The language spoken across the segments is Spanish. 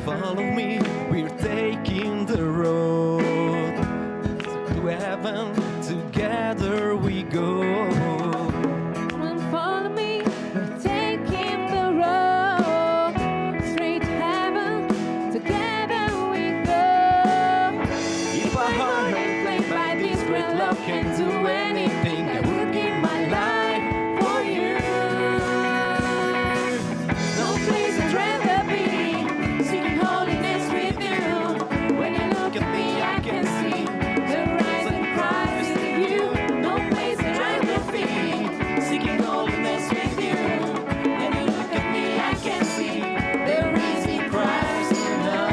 follow me, we're taking the road to heaven, together we go. Follow me, we're taking the road straight to heaven, together we go. If our heart inflamed by this great love can do anything, I would give my life for you. No place I'd rather be, seeking holiness with you. When you look at me, I can see the rising Christ in you. No place I'd rather be, seeking holiness with you. When you look at me, I can see the rising Christ in us.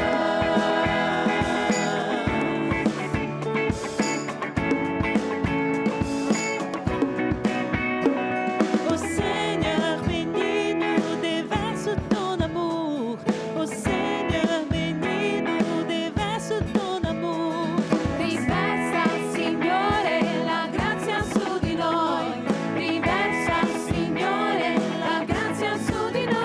Ô Seigneur, bénis-nous, déverse ton amour. Ô Seigneur, bénis-nous, déverse ton amour. Riversa, Signore, la grazia su di noi. Riversa, Signore, la grazia su di noi.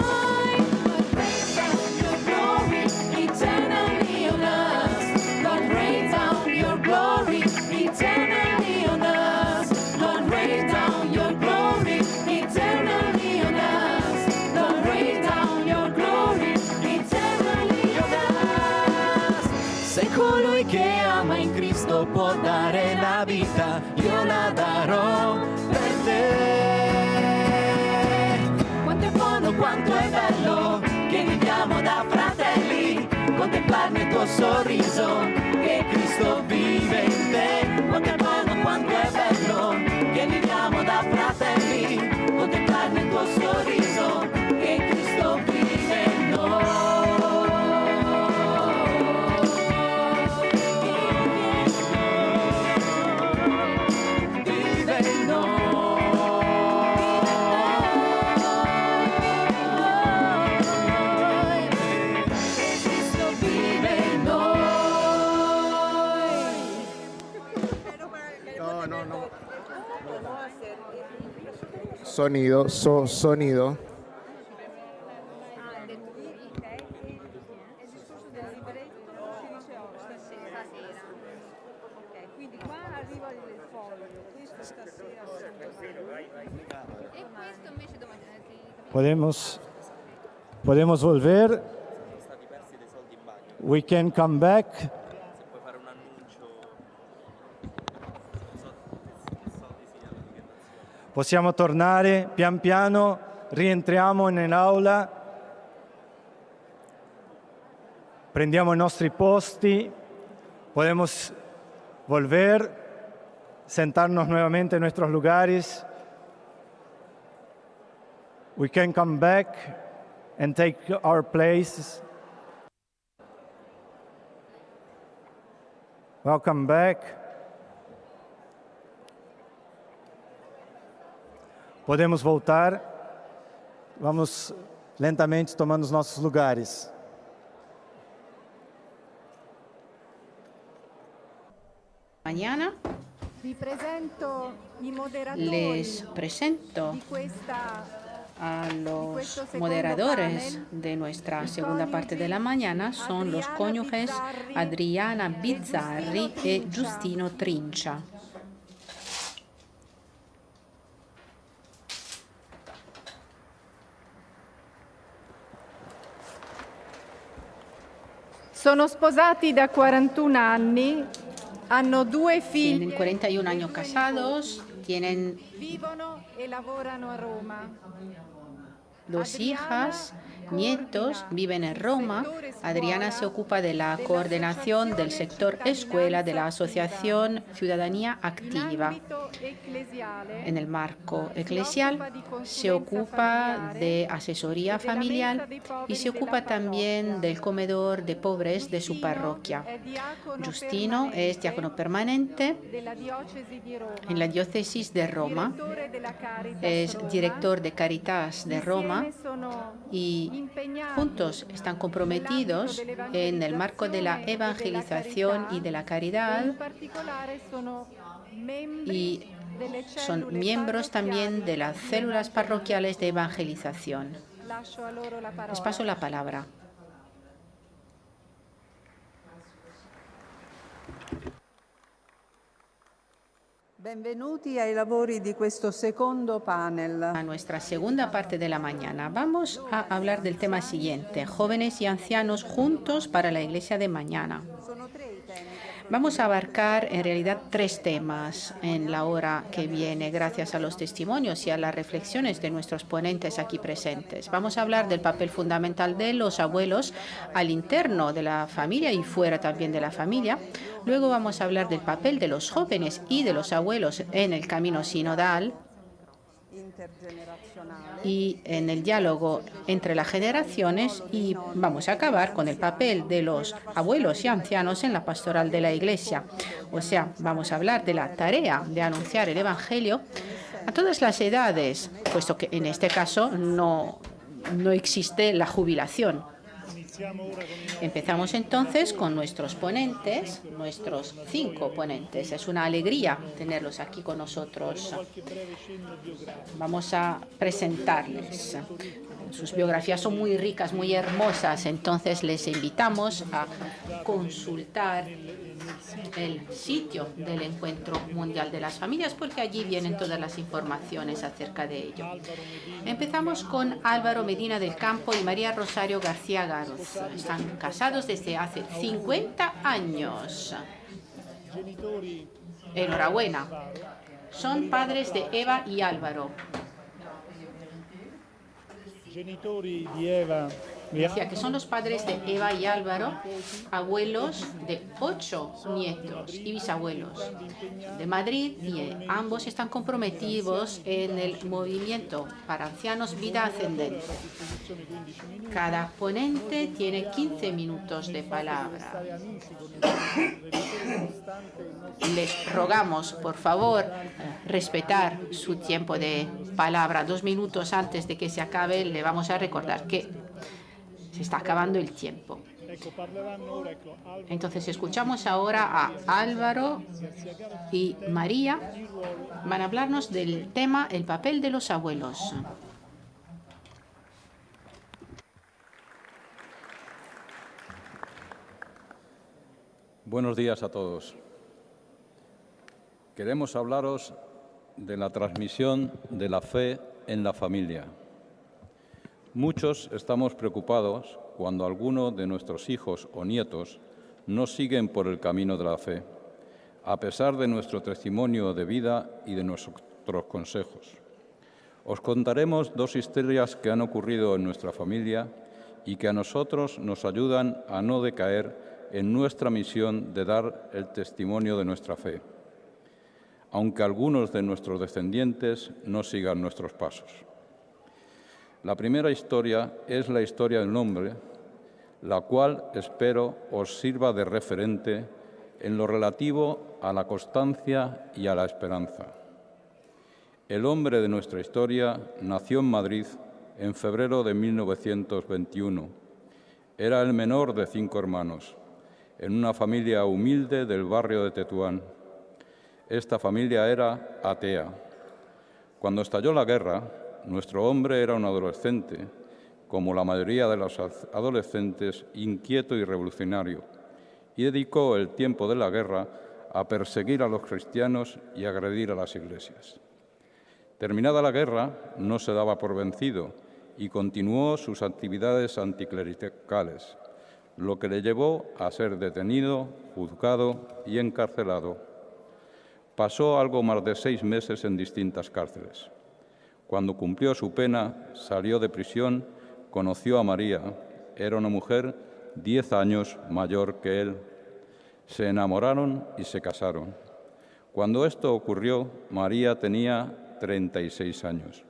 Lord, rain down your glory, eternally on us. Lord, rain down your glory, eternally on us. Lord, rain down your glory, eternally on us. Lord, rain down your glory, eternally on us. Sei colui che ama in Cristo può dare la vita, io la darò per te. Quanto è buono, quanto è bello, che viviamo da fratelli, contemplare il tuo sorriso, che Cristo vive in te. Quanto è buono, quanto è bello, che viviamo da fratelli, contemplare il tuo sorriso, che Cristo vive in noi. Vive in noi. Cristo vive in noi. Sonido, sonido. Quindi qua arriva il foglio, questo stasera. Podemos volver. We can come back. Possiamo tornare pian piano, rientriamo nell'aula, prendiamo i nostri posti, podemos volver, sentarnos nuevamente en nuestros lugares. We can come back and take our places. Welcome back. Podemos voltar. Vamos lentamente tomando os nossos lugares. Mañana Vi presento i moderatori les presento di questa a los questo secondo moderadores panel. de nuestra I segunda parte de la coniugi mañana. Son los Adriana cónyuges Bizzarri Adriana e Bizzarri Giustino e Trincia. Giustino Trincia. Sono sposati da 41 anni, hanno due figli, Tienen 41 años casados, tienen vivono e lavorano a Roma. dos hijas, nietos, viven en Roma. Adriana se ocupa de la coordinación del sector escuela de la Asociación Ciudadanía In Activa. ambito ecclesiale En el marco eclesial se ocupa de asesoría familiar y se ocupa también del comedor de pobres de su parroquia. è diacono Giustino es diácono permanente della diocesi di Roma, en la diócesis de Roma, direttore della Caritas es Roma. director de Caritas de Roma Insieme sono y impegnati juntos están comprometidos en el marco de la evangelización y de la e caridad in particolare sono membri y delle son cellule miembros también de las parrocchiali. células parroquiales de evangelización. Lascio a loro la Les parola. paso la palabra. Benvenuti ai lavori di questo secondo panel. A nuestra segunda parte de la mañana vamos a hablar del tema siguiente, jóvenes y ancianos juntos para la iglesia de mañana. Sono tre i temi che Vamos a abarcar en realidad 3 temas en la hora que viene, gracias a los testimonios y a las reflexiones de nuestros ponentes aquí presentes. Vamos a hablar del papel fundamental de los abuelos al interno de la familia y fuera también de la familia. Luego vamos a hablar del papel de los jóvenes y de los abuelos en el camino sinodal intergenerazionali. y en el diálogo entre las generaciones, y vamos a acabar con el papel de los abuelos y ancianos en la pastoral de la Iglesia. O sea, vamos a hablar de la tarea de anunciar el Evangelio a todas las edades, puesto que en este caso no existe la jubilación. Empezamos entonces con nuestros ponentes, nuestros 5 ponentes. Es una alegría tenerlos aquí con nosotros. Vamos a presentarles. Sus biografías son muy ricas, muy hermosas, entonces les invitamos a consultar el sitio del Encuentro Mundial de las Familias, porque allí vienen todas las informaciones acerca de ello. Empezamos con Álvaro Medina del Campo y María Rosario García Garoz. Están casados desde hace 50 años. Enhorabuena. Son padres de Eva y Álvaro. Genitori di Eva Decía que son los padres de Eva y Álvaro, abuelos de 8 nietos y bisabuelos de Madrid, y ambos están comprometidos en el movimiento para ancianos Vida Ascendente. Cada ponente tiene 15 minutos de palabra. Les rogamos, por favor, respetar su tiempo de palabra. 2 minutos antes de que se acabe, le vamos a recordar que se está acabando el tiempo. Entonces escuchamos ahora a Álvaro y María. Van a hablarnos del tema el papel de los abuelos. Buenos días a todos. Queremos hablaros de la transmisión de la fe en la familia. Muchos estamos preocupados cuando alguno de nuestros hijos o nietos no siguen por el camino de la fe, a pesar de nuestro testimonio de vida y de nuestros consejos. Os contaremos 2 historias que han ocurrido en nuestra familia y que a nosotros nos ayudan a no decaer en nuestra misión de dar el testimonio de nuestra fe, aunque algunos de nuestros descendientes no sigan nuestros pasos. La primera historia es la historia del hombre, la cual espero os sirva de referente en lo relativo a la constancia y a la esperanza. El hombre de nuestra historia nació en Madrid en febrero de 1921. Era el menor de 5 hermanos, en una familia humilde del barrio de Tetuán. Esta familia era atea. Cuando estalló la guerra, nuestro hombre era un adolescente, como la mayoría de los adolescentes, inquieto y revolucionario, y dedicó el tiempo de la guerra a perseguir a los cristianos y agredir a las iglesias. Terminada la guerra, no se daba por vencido y continuó sus actividades anticlericales, lo que le llevó a ser detenido, juzgado y encarcelado. Pasó algo más de 6 meses en distintas cárceles. Cuando cumplió su pena, salió de prisión, conoció a María. Era una mujer 10 años mayor que él. Se enamoraron y se casaron. Cuando esto ocurrió, María tenía 36 años.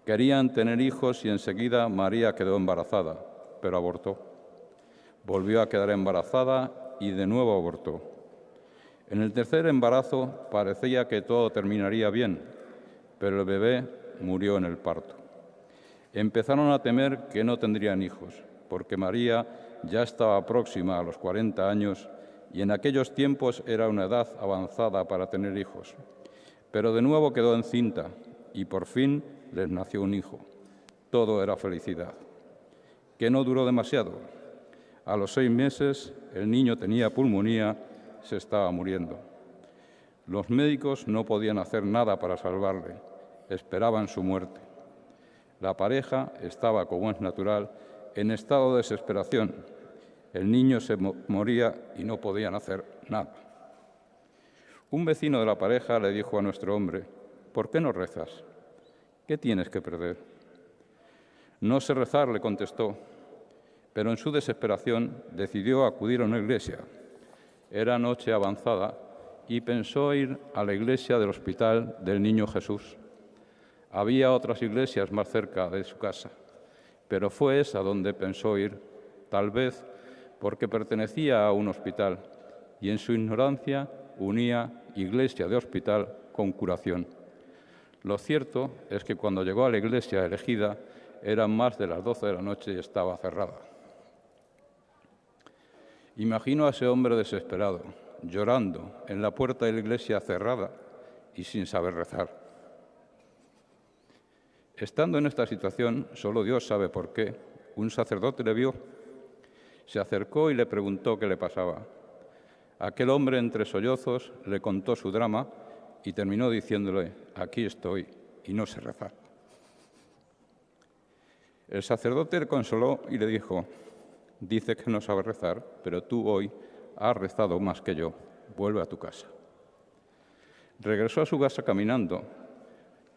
Querían tener hijos y enseguida María quedó embarazada, pero abortó. Volvió a quedar embarazada y de nuevo abortó. En el tercer embarazo parecía que todo terminaría bien, pero el bebé murió en el parto. Empezaron a temer que no tendrían hijos, porque María ya estaba próxima a los 40 años y en aquellos tiempos era una edad avanzada para tener hijos. Pero de nuevo quedó encinta y por fin les nació un hijo. Todo era felicidad, que no duró demasiado. A los 6 meses el niño tenía pulmonía, se estaba muriendo. Los médicos no podían hacer nada para salvarle, esperaban su muerte. La pareja estaba, como es natural, en estado de desesperación. El niño se moría y no podían hacer nada. Un vecino de la pareja le dijo a nuestro hombre: «¿Por qué no rezas? ¿Qué tienes que perder?». «No sé rezar», le contestó, pero en su desesperación decidió acudir a una iglesia. Era noche avanzada y pensó ir a la iglesia del Hospital del Niño Jesús. Había otras iglesias más cerca de su casa, pero fue esa donde pensó ir, tal vez porque pertenecía a un hospital y en su ignorancia unía iglesia de hospital con curación. Lo cierto es que cuando llegó a la iglesia elegida eran más de las 12 de la noche y estaba cerrada. Imagino a ese hombre desesperado, llorando en la puerta de la iglesia cerrada y sin saber rezar. Estando en esta situación, solo Dios sabe por qué, un sacerdote le vio, se acercó y le preguntó qué le pasaba. Aquel hombre, entre sollozos, le contó su drama y terminó diciéndole: «Aquí estoy y no sé rezar». El sacerdote le consoló y le dijo: «Dice que no sabe rezar, pero tú hoy has rezado más que yo. Vuelve a tu casa». Regresó a su casa caminando,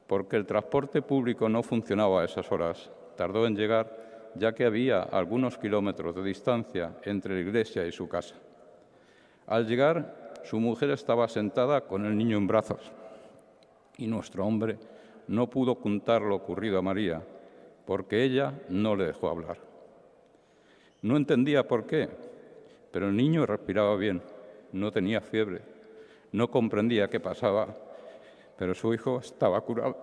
porque el transporte público no funcionaba a esas horas. Tardó en llegar, ya que había algunos kilómetros de distancia entre la iglesia y su casa. Al llegar, su mujer estaba sentada con el niño en brazos y nuestro hombre no pudo contar lo ocurrido a María, porque ella no le dejó hablar. No entendía por qué, pero el niño respiraba bien, no tenía fiebre, no comprendía qué pasaba, pero su hijo estaba curado.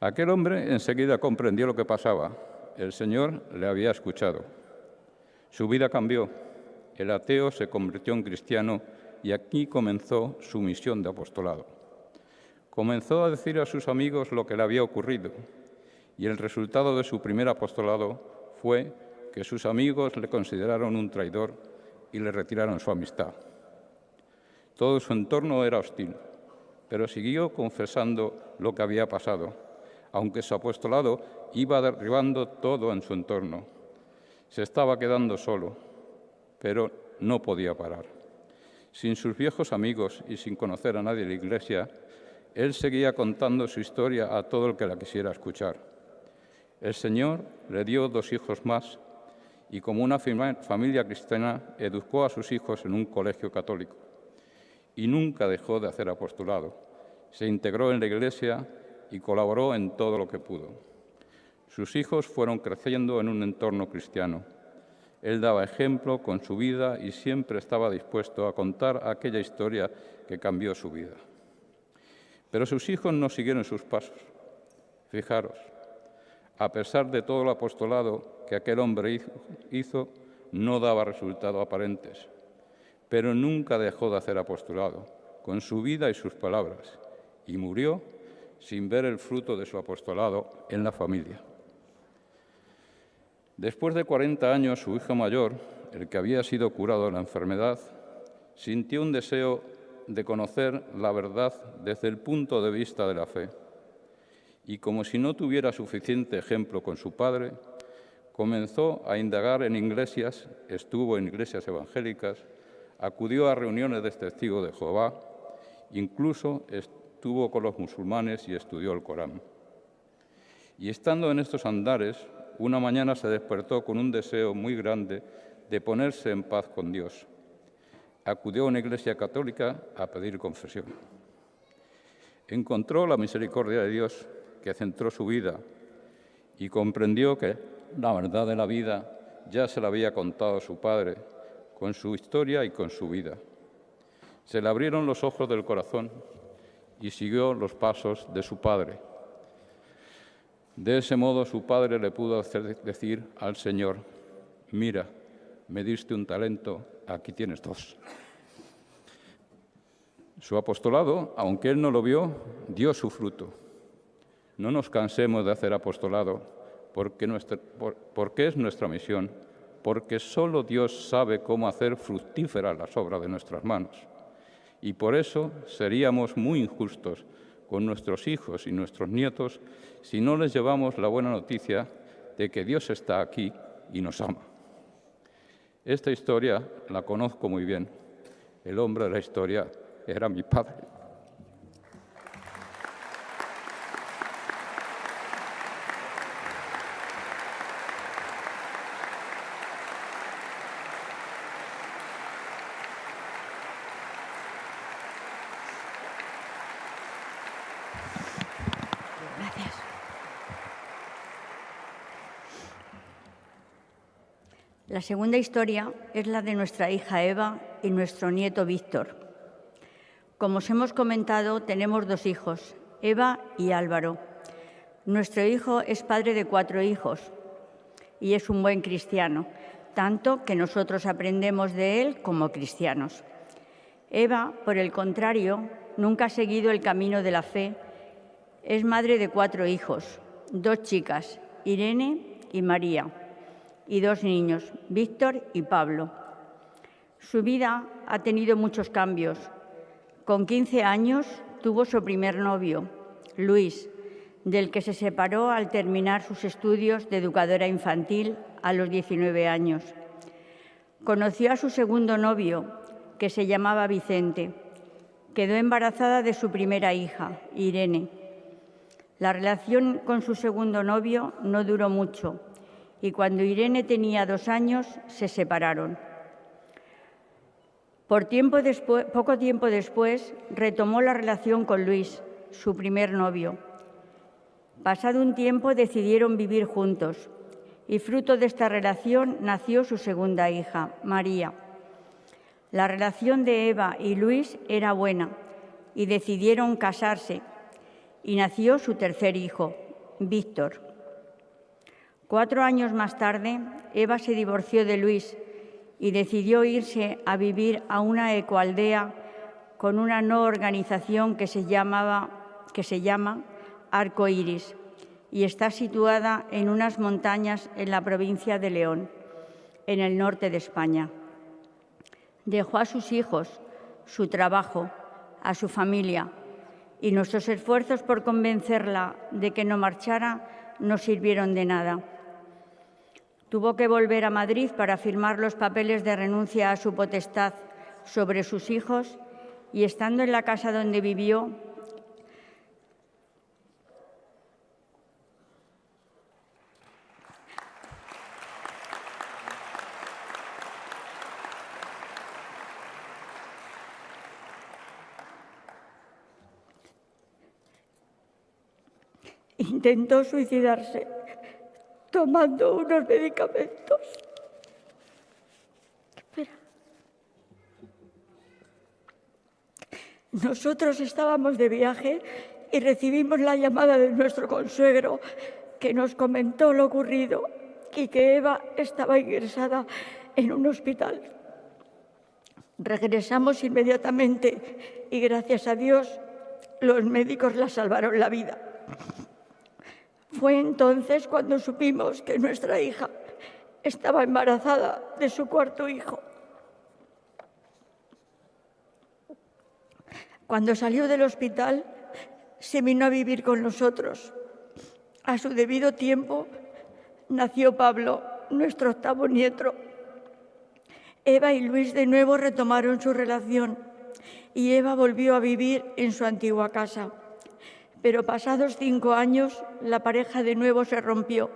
Aquel hombre enseguida comprendió lo que pasaba. El Señor le había escuchado. Su vida cambió. El ateo se convirtió en cristiano y aquí comenzó su misión de apostolado. Comenzó a decir a sus amigos lo que le había ocurrido y el resultado de su primer apostolado fue que sus amigos le consideraron un traidor y le retiraron su amistad. Todo su entorno era hostil, pero siguió confesando lo que había pasado, aunque su apostolado iba derribando todo en su entorno. Se estaba quedando solo, pero no podía parar. Sin sus viejos amigos y sin conocer a nadie de la Iglesia, él seguía contando su historia a todo el que la quisiera escuchar. El Señor le dio 2 hijos más y, como una familia cristiana, educó a sus hijos en un colegio católico. Y nunca dejó de hacer apostolado. Se integró en la Iglesia y colaboró en todo lo que pudo. Sus hijos fueron creciendo en un entorno cristiano. Él daba ejemplo con su vida y siempre estaba dispuesto a contar aquella historia que cambió su vida. Pero sus hijos no siguieron sus pasos. Fijaros, a pesar de todo el apostolado que aquel hombre hizo, no daba resultados aparentes. Pero nunca dejó de hacer apostolado, con su vida y sus palabras, y murió sin ver el fruto de su apostolado en la familia. Después de 40 años, su hijo mayor, el que había sido curado de la enfermedad, sintió un deseo de conocer la verdad desde el punto de vista de la fe. Y como si no tuviera suficiente ejemplo con su padre, comenzó a indagar en iglesias, estuvo en iglesias evangélicas, acudió a reuniones de testigos de Jehová, incluso estuvo con los musulmanes y estudió el Corán. Y estando en estos andares, una mañana se despertó con un deseo muy grande de ponerse en paz con Dios. Acudió a una iglesia católica a pedir confesión. Encontró la misericordia de Dios que centró su vida y comprendió que la verdad de la vida ya se la había contado su padre, con su historia y con su vida. Se le abrieron los ojos del corazón y siguió los pasos de su padre. De ese modo su padre le pudo hacer decir al Señor: «Mira, me diste un talento, aquí tienes 2». Su apostolado, aunque él no lo vio, dio su fruto. No nos cansemos de hacer apostolado, porque es nuestra misión, porque solo Dios sabe cómo hacer fructíferas las obras de nuestras manos. Y por eso seríamos muy injustos con nuestros hijos y nuestros nietos si no les llevamos la buena noticia de que Dios está aquí y nos ama. Esta historia la conozco muy bien. El hombre de la historia era mi padre. La segunda historia es la de nuestra hija Eva y nuestro nieto Víctor. Como os hemos comentado, tenemos 2 hijos, Eva y Álvaro. Nuestro hijo es padre de 4 hijos y es un buen cristiano, tanto que nosotros aprendemos de él como cristianos. Eva, por el contrario, nunca ha seguido el camino de la fe. Es madre de 4 hijos, 2 chicas, Irene y María, y 2 niños, Víctor y Pablo. Su vida ha tenido muchos cambios. Con 15 años tuvo su primer novio, Luis, del que se separó al terminar sus estudios de educadora infantil a los 19 años. Conoció a su segundo novio, que se llamaba Vicente. Quedó embarazada de su primera hija, Irene. La relación con su segundo novio no duró mucho, y cuando Irene tenía 2 años, se separaron. Poco tiempo después, retomó la relación con Luis, su primer novio. Pasado un tiempo, decidieron vivir juntos, y fruto de esta relación nació su segunda hija, María. La relación de Eva y Luis era buena, y decidieron casarse, y nació su tercer hijo, Víctor. 4 años más tarde, Eva se divorció de Luis y decidió irse a vivir a una ecoaldea con una no organización que se llama Arco Iris y está situada en unas montañas en la provincia de León, en el norte de España. Dejó a sus hijos, su trabajo, a su familia, y nuestros esfuerzos por convencerla de que no marchara no sirvieron de nada. Tuvo que volver a Madrid para firmar los papeles de renuncia a su potestad sobre sus hijos y, estando en la casa donde vivió, intentó suicidarse tomando unos medicamentos. Espera. Nosotros estábamos de viaje y recibimos la llamada de nuestro consuegro, que nos comentó lo ocurrido y que Eva estaba ingresada en un hospital. Regresamos inmediatamente y, gracias a Dios, los médicos la salvaron la vida. Fue entonces cuando supimos que nuestra hija estaba embarazada de su cuarto hijo. Cuando salió del hospital, se vino a vivir con nosotros. A su debido tiempo nació Pablo, nuestro octavo nieto. Eva y Luis de nuevo retomaron su relación y Eva volvió a vivir en su antigua casa. Pero pasados 5 años, la pareja de nuevo se rompió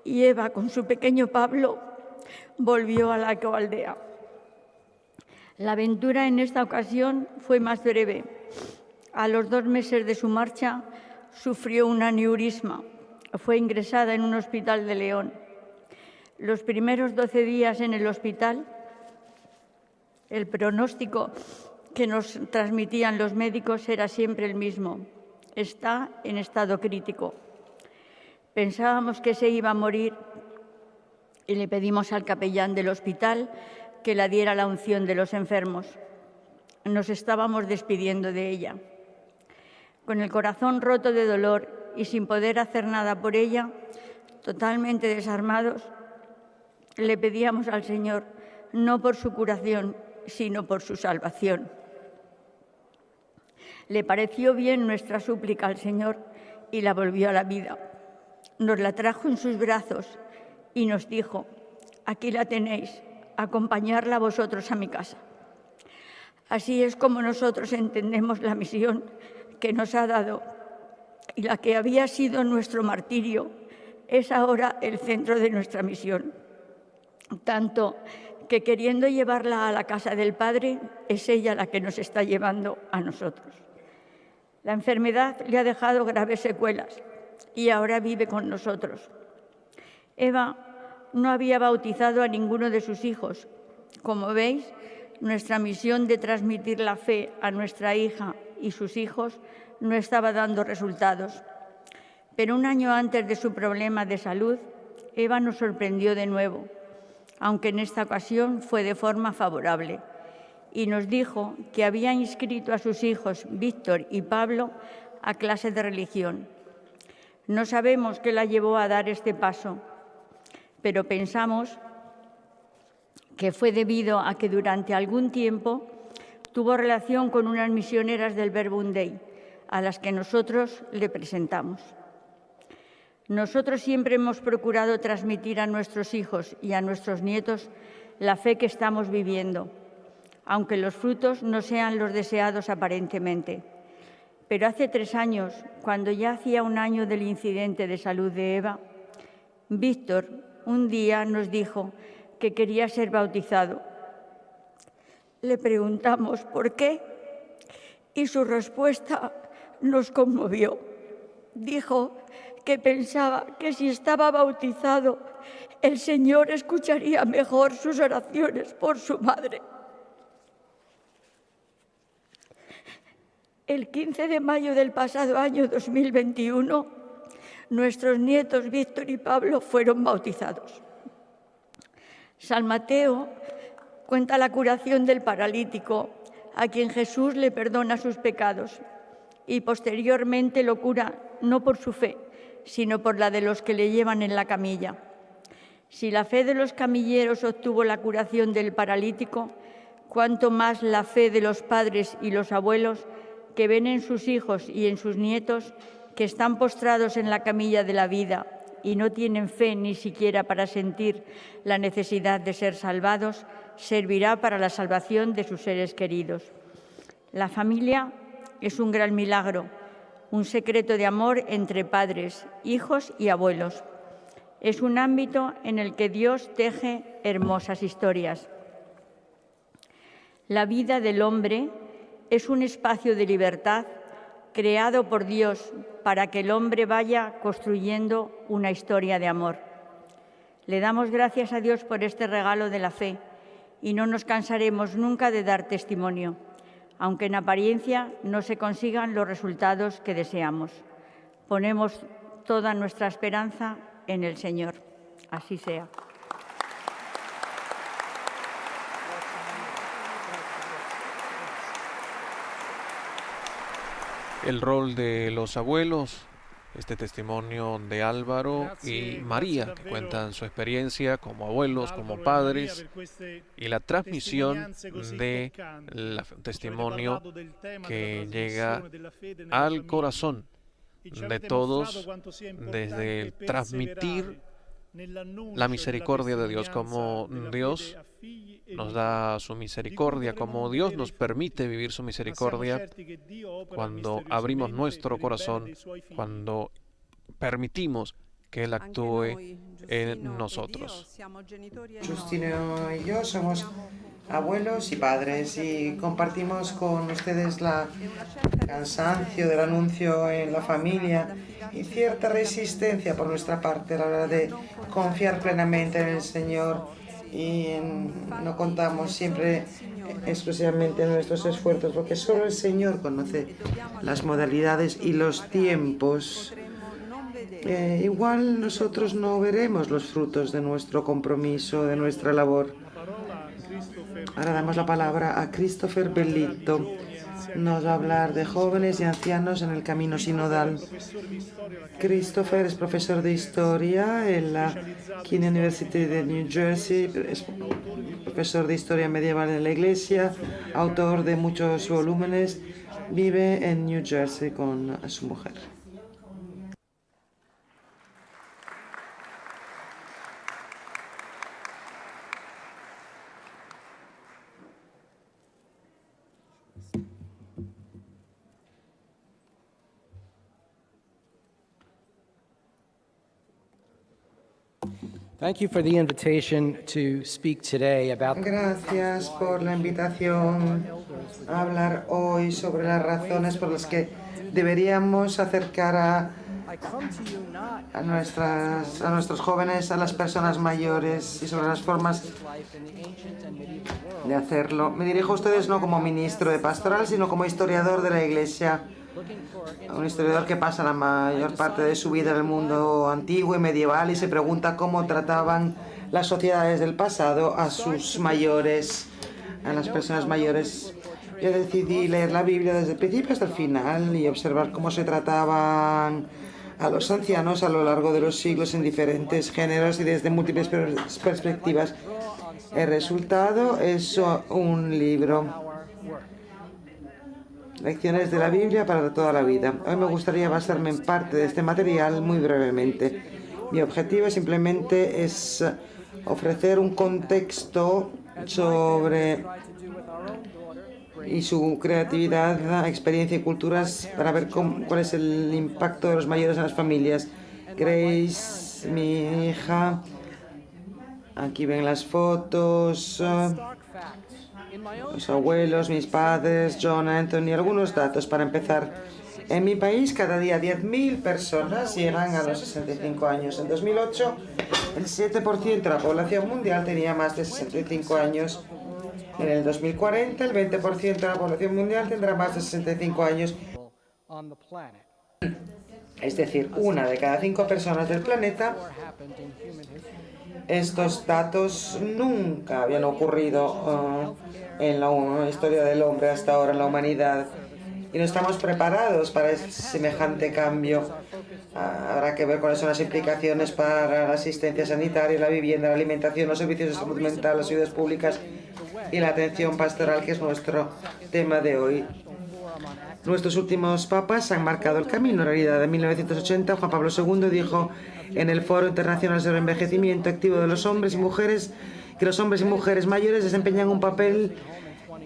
y Eva, con su pequeño Pablo, volvió a la ecoaldea. La aventura en esta ocasión fue más breve. A los 2 meses de su marcha, sufrió un aneurisma. Fue ingresada en un hospital de León. Los primeros 12 días en el hospital, el pronóstico que nos transmitían los médicos era siempre el mismo: está en estado crítico. Pensábamos que se iba a morir y le pedimos al capellán del hospital que la diera la unción de los enfermos. Nos estábamos despidiendo de ella. Con el corazón roto de dolor y sin poder hacer nada por ella, totalmente desarmados, le pedíamos al Señor, no por su curación, sino por su salvación. Le pareció bien nuestra súplica al Señor y la volvió a la vida. Nos la trajo en sus brazos y nos dijo, aquí la tenéis, acompañarla vosotros a mi casa. Así es como nosotros entendemos la misión que nos ha dado y la que había sido nuestro martirio es ahora el centro de nuestra misión. Tanto que queriendo llevarla a la casa del Padre, es ella la que nos está llevando a nosotros. La enfermedad le ha dejado graves secuelas y ahora vive con nosotros. Eva no había bautizado a ninguno de sus hijos. Como veis, nuestra misión de transmitir la fe a nuestra hija y sus hijos no estaba dando resultados. Pero un año antes de su problema de salud, Eva nos sorprendió de nuevo, aunque en esta ocasión fue de forma favorable, y nos dijo que había inscrito a sus hijos Víctor y Pablo a clases de religión. No sabemos qué la llevó a dar este paso, pero pensamos que fue debido a que durante algún tiempo tuvo relación con unas misioneras del Verbum Dei, a las que nosotros le presentamos. Nosotros siempre hemos procurado transmitir a nuestros hijos y a nuestros nietos la fe que estamos viviendo, aunque los frutos no sean los deseados aparentemente. Pero hace 3 años, cuando ya hacía un año del incidente de salud de Eva, Víctor un día nos dijo que quería ser bautizado. Le preguntamos por qué y su respuesta nos conmovió. Dijo que pensaba que si estaba bautizado, el Señor escucharía mejor sus oraciones por su madre. El 15 de mayo del pasado año 2021, nuestros nietos Víctor y Pablo fueron bautizados. San Mateo cuenta la curación del paralítico, a quien Jesús le perdona sus pecados, y posteriormente lo cura no por su fe, sino por la de los que le llevan en la camilla. Si la fe de los camilleros obtuvo la curación del paralítico, cuánto más la fe de los padres y los abuelos que ven en sus hijos y en sus nietos que están postrados en la camilla de la vida y no tienen fe ni siquiera para sentir la necesidad de ser salvados, servirá para la salvación de sus seres queridos. La familia es un gran milagro, un secreto de amor entre padres, hijos y abuelos. Es un ámbito en el que Dios teje hermosas historias. La vida del hombre es un espacio de libertad creado por Dios para que el hombre vaya construyendo una historia de amor. Le damos gracias a Dios por este regalo de la fe y no nos cansaremos nunca de dar testimonio, aunque en apariencia no se consigan los resultados que deseamos. Ponemos toda nuestra esperanza en el Señor. Así sea. El rol de los abuelos, este testimonio de Álvaro y María, que cuentan su experiencia como abuelos, como padres, y la transmisión del testimonio que llega al corazón de todos, desde el transmitir la misericordia de Dios, como Dios nos da su misericordia, como Dios nos permite vivir su misericordia cuando abrimos nuestro corazón, cuando permitimos que Él actúe en nosotros. Justino y yo somos abuelos y padres y compartimos con ustedes el cansancio del anuncio en la familia y cierta resistencia por nuestra parte a la hora de confiar plenamente en el Señor y no contamos siempre exclusivamente en nuestros esfuerzos porque solo el Señor conoce las modalidades y los tiempos. Igual nosotros no veremos los frutos de nuestro compromiso, de nuestra labor. Ahora damos la palabra a Christopher Bellitto, nos va a hablar de jóvenes y ancianos en el camino sinodal. Christopher es profesor de historia en la King University de New Jersey, es profesor de historia medieval en la Iglesia, autor de muchos volúmenes, vive en New Jersey con su mujer. Thank you for the invitation to speak today about. Gracias por la invitación a hablar hoy sobre las razones por las que deberíamos acercar a nuestros jóvenes, a las personas mayores y sobre las formas de hacerlo. Me dirijo a ustedes no como ministro de pastoral, sino como historiador de la Iglesia. Un historiador que pasa la mayor parte de su vida en el mundo antiguo y medieval y se pregunta cómo trataban las sociedades del pasado a sus mayores, a las personas mayores. Yo decidí leer la Biblia desde el principio hasta el final y observar cómo se trataban a los ancianos a lo largo de los siglos en diferentes géneros y desde múltiples perspectivas. El resultado es un libro. Lecciones de la Biblia para toda la vida. Hoy me gustaría basarme en parte de este material muy brevemente. Mi objetivo simplemente es ofrecer un contexto sobre y su creatividad, experiencia y culturas para ver cuál es el impacto de los mayores en las familias. Grace, mi hija, aquí ven las fotos. Los abuelos, mis padres, John, Anthony, algunos datos para empezar. En mi país, cada día 10.000 personas llegan a los 65 años. En 2008, el 7% de la población mundial tenía más de 65 años. En el 2040, el 20% de la población mundial tendrá más de 65 años. Es decir, 1 de cada 5 personas del planeta. Estos datos nunca habían ocurrido en la historia del hombre hasta ahora en la humanidad y no estamos preparados para semejante cambio. Habrá que ver cuáles son las implicaciones para la asistencia sanitaria, la vivienda, la alimentación, los servicios de salud mental, las ayudas públicas y la atención pastoral, que es nuestro tema de hoy. Nuestros últimos papas han marcado el camino. En realidad, en 1980, Juan Pablo II dijo en el Foro Internacional sobre el Envejecimiento Activo de los Hombres y Mujeres que los hombres y mujeres mayores desempeñan un papel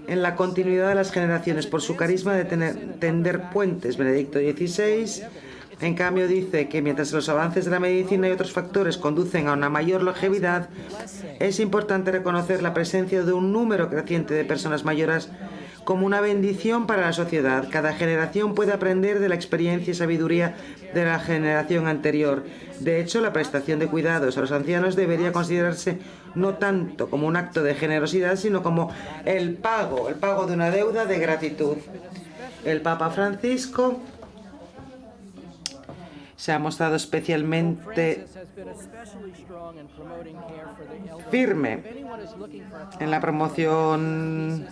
en la continuidad de las generaciones por su carisma de tender puentes. Benedicto XVI, en cambio, dice que mientras los avances de la medicina y otros factores conducen a una mayor longevidad, es importante reconocer la presencia de un número creciente de personas mayores como una bendición para la sociedad. Cada generación puede aprender de la experiencia y sabiduría de la generación anterior. De hecho, la prestación de cuidados a los ancianos debería considerarse no tanto como un acto de generosidad, sino como el pago de una deuda de gratitud. El Papa Francisco se ha mostrado especialmente firme en la promoción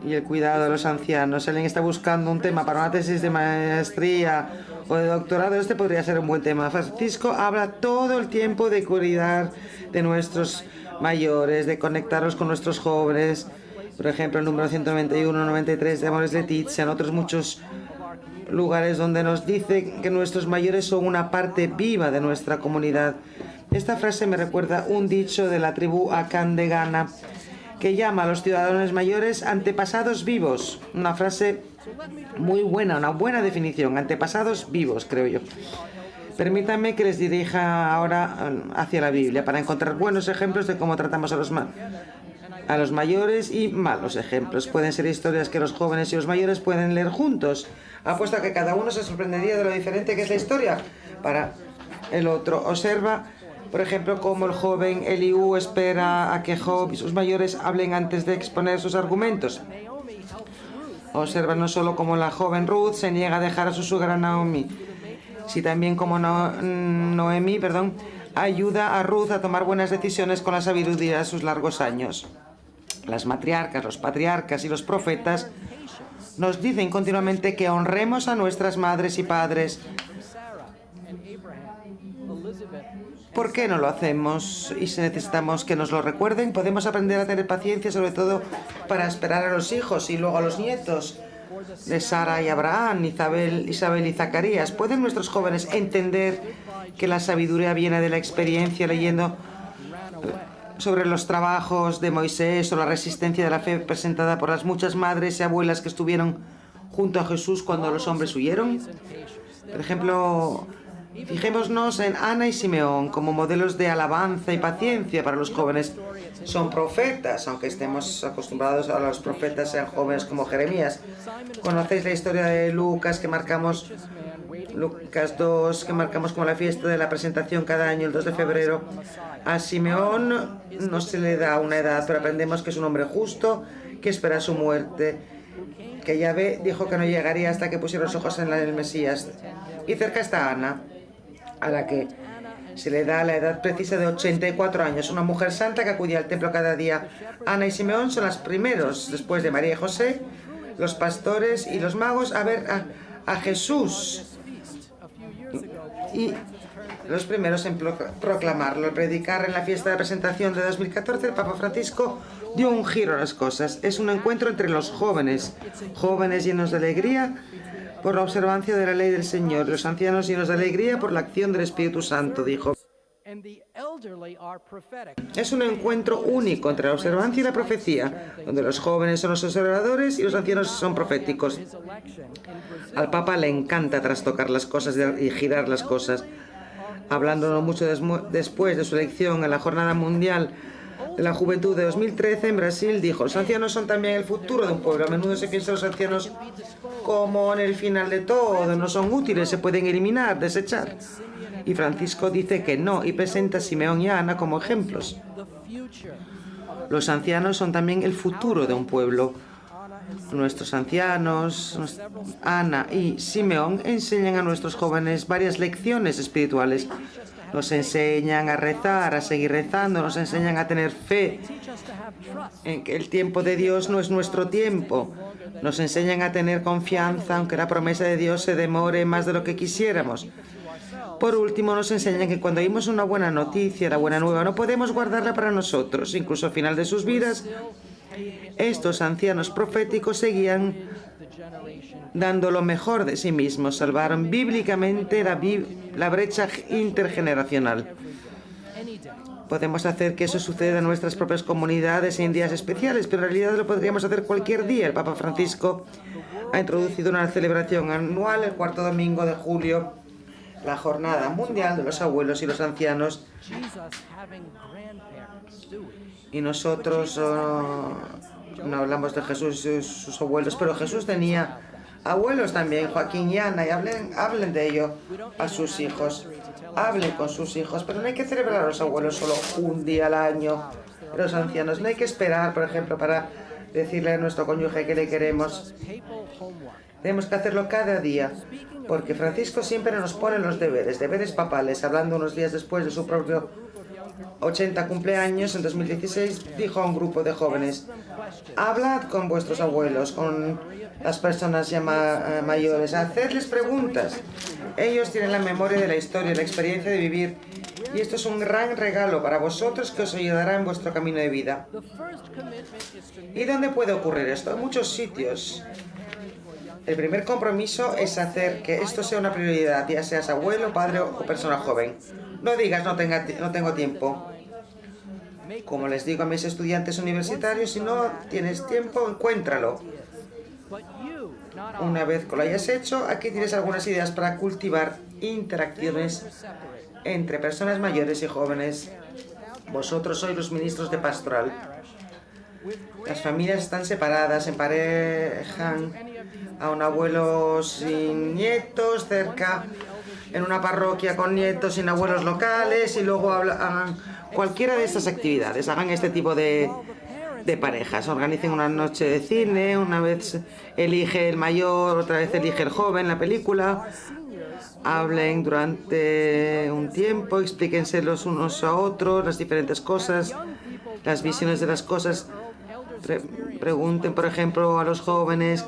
y el cuidado de los ancianos. Si alguien está buscando un tema para una tesis de maestría o de doctorado, este podría ser un buen tema. Francisco habla todo el tiempo de cuidar de nuestros mayores, de conectarlos con nuestros jóvenes. Por ejemplo, el número 191-93 de Amores Letizia, en otros muchos lugares donde nos dice que nuestros mayores son una parte viva de nuestra comunidad. Esta frase me recuerda un dicho de la tribu Akan de Ghana que llama a los ciudadanos mayores antepasados vivos. Una frase muy buena, una buena definición, antepasados vivos, creo yo. Permítanme que les dirija ahora hacia la Biblia para encontrar buenos ejemplos de cómo tratamos a los mayores y malos ejemplos. Pueden ser historias que los jóvenes y los mayores pueden leer juntos. Apuesto a que cada uno se sorprendería de lo diferente que es la historia para el otro. Observa, por ejemplo, cómo el joven Eliú espera a que Job y sus mayores hablen antes de exponer sus argumentos. Observa no solo cómo la joven Ruth se niega a dejar a su suegra Naomi, sino también cómo Noemí ayuda a Ruth a tomar buenas decisiones con la sabiduría de sus largos años. Las matriarcas, los patriarcas y los profetas nos dicen continuamente que honremos a nuestras madres y padres. ¿Por qué no lo hacemos? Y si necesitamos que nos lo recuerden, podemos aprender a tener paciencia, sobre todo para esperar a los hijos y luego a los nietos de Sara y Abraham, Isabel y Zacarías. ¿Pueden nuestros jóvenes entender que la sabiduría viene de la experiencia, leyendo sobre los trabajos de Moisés o la resistencia de la fe presentada por las muchas madres y abuelas que estuvieron junto a Jesús cuando los hombres huyeron? Por ejemplo, fijémonos en Ana y Simeón como modelos de alabanza y paciencia para los jóvenes. Son profetas, aunque estemos acostumbrados a los profetas sean jóvenes como Jeremías. ¿Conocéis la historia de Lucas 2, que marcamos como la fiesta de la presentación cada año, el 2 de febrero? A Simeón no se le da una edad, pero aprendemos que es un hombre justo, que espera su muerte, que Yahvé dijo que no llegaría hasta que pusiera los ojos en el Mesías. Y cerca está Ana, a la que se le da la edad precisa de 84 años, una mujer santa que acudía al templo cada día. Ana y Simeón son los primeros, después de María y José, los pastores y los magos, a ver a Jesús. Y los primeros en proclamarlo. Al predicar en la fiesta de presentación de 2014, el Papa Francisco dio un giro a las cosas. Es un encuentro entre los jóvenes, jóvenes llenos de alegría por la observancia de la ley del Señor, los ancianos llenos de alegría por la acción del Espíritu Santo, dijo. Es un encuentro único entre la observancia y la profecía, donde los jóvenes son los observadores y los ancianos son proféticos. Al Papa le encanta trastocar las cosas y girar las cosas. Hablando no mucho después de su elección en la Jornada Mundial de la Juventud de 2013 en Brasil, dijo: los ancianos son también el futuro de un pueblo. A menudo se piensa en los ancianos como en el final de todo, no son útiles, se pueden eliminar, desechar. Y Francisco dice que no, y presenta a Simeón y a Ana como ejemplos. Los ancianos son también el futuro de un pueblo. Nuestros ancianos, Ana y Simeón, enseñan a nuestros jóvenes varias lecciones espirituales. Nos enseñan a rezar, a seguir rezando, nos enseñan a tener fe en que el tiempo de Dios no es nuestro tiempo. Nos enseñan a tener confianza, aunque la promesa de Dios se demore más de lo que quisiéramos. Por último, nos enseñan que cuando oímos una buena noticia, la buena nueva, no podemos guardarla para nosotros. Incluso al final de sus vidas, estos ancianos proféticos seguían dando lo mejor de sí mismos. Salvaron bíblicamente la brecha intergeneracional. Podemos hacer que eso suceda en nuestras propias comunidades en días especiales, pero en realidad lo podríamos hacer cualquier día. El Papa Francisco ha introducido una celebración anual el cuarto domingo de julio, la Jornada Mundial de los Abuelos y los Ancianos. Y nosotros no hablamos de Jesús y sus abuelos, pero Jesús tenía abuelos también, Joaquín y Ana, y hablen de ello a sus hijos. Hablen con sus hijos, pero no hay que celebrar a los abuelos solo un día al año. Los ancianos no hay que esperar, por ejemplo, para decirle a nuestro cónyuge que le queremos. Tenemos que hacerlo cada día, porque Francisco siempre nos pone los deberes papales. Hablando unos días después de su propio 80 cumpleaños, en 2016, dijo a un grupo de jóvenes: hablad con vuestros abuelos, con las personas ya mayores, hacedles preguntas. Ellos tienen la memoria de la historia, la experiencia de vivir, y esto es un gran regalo para vosotros que os ayudará en vuestro camino de vida. ¿Y dónde puede ocurrir esto? En muchos sitios. El primer compromiso es hacer que esto sea una prioridad, ya seas abuelo, padre o persona joven. No digas no tengo tiempo. Como les digo a mis estudiantes universitarios, si no tienes tiempo, encuéntralo. Una vez que lo hayas hecho, aquí tienes algunas ideas para cultivar interacciones entre personas mayores y jóvenes. Vosotros sois los ministros de pastoral. Las familias están separadas, emparejan a un abuelo sin nietos cerca, en una parroquia con nietos sin abuelos locales, y luego hagan cualquiera de estas actividades, hagan este tipo de parejas, organicen una noche de cine, una vez elige el mayor, otra vez elige el joven la película, hablen durante un tiempo, explíquense los unos a otros las diferentes cosas, las visiones de las cosas. pregunten, por ejemplo, a los jóvenes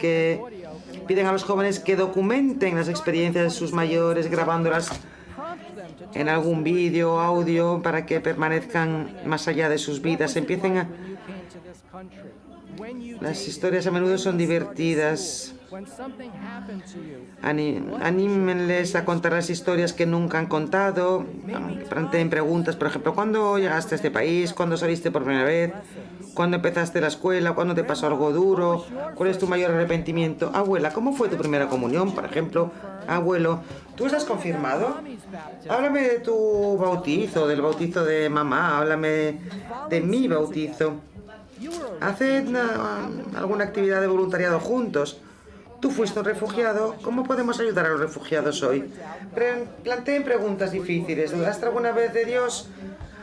piden a los jóvenes que documenten las experiencias de sus mayores, grabándolas en algún vídeo o audio para que permanezcan más allá de sus vidas. Las historias a menudo son divertidas. Anímenles a contar las historias que nunca han contado. Planteen preguntas, por ejemplo, ¿cuándo llegaste a este país? ¿Cuándo saliste por primera vez? ¿Cuándo empezaste la escuela? ¿Cuándo te pasó algo duro? ¿Cuál es tu mayor arrepentimiento? Abuela, ¿cómo fue tu primera comunión, por ejemplo? Abuelo, ¿tú estás confirmado? Háblame de tu bautizo, del bautizo de mamá. Háblame de mi bautizo. Haced alguna actividad de voluntariado juntos. Tú fuiste un refugiado. ¿Cómo podemos ayudar a los refugiados hoy? Planteen preguntas difíciles. ¿Dudaste alguna vez de Dios?